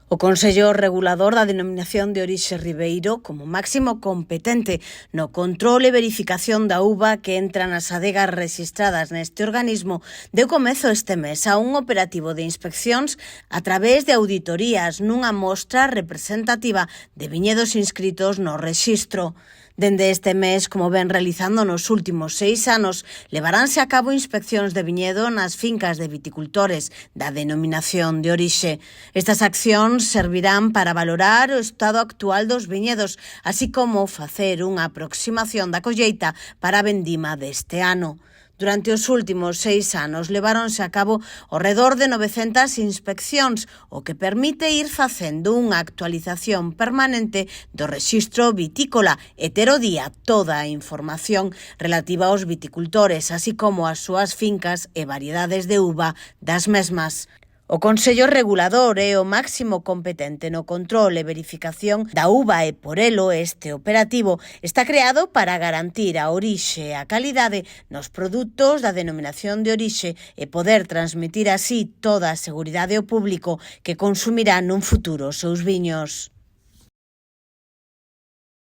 O Consello Regulador da Denominación de Orixe Ribeiro, como máximo competente no control e verificación da uva que entra nas adegas rexistradas neste organismo, deu comezo este mes a un operativo de inspeccións a través de auditorías nunha mostra representativa de viñedos inscritos no rexistro. Dende este mes, como ven realizando nos últimos 6 anos, levaránse a cabo inspeccións de viñedo nas fincas de viticultores da denominación de orixe. Estas accións servirán para valorar o estado actual dos viñedos, así como facer unha aproximación da colleita para a vendima deste ano. Durante os últimos 6 anos leváronse a cabo ao redor de 900 inspeccións, o que permite ir facendo unha actualización permanente do rexistro vitícola e ter ao día toda a información relativa aos viticultores, así como as súas fincas e variedades de uva das mesmas. O Consello Regulador é o máximo competente no control e verificación da uva e, por elo, este operativo está creado para garantir a orixe e a calidade nos produtos da denominación de orixe e poder transmitir así toda a seguridade ao público que consumirá nun futuro os seus viños.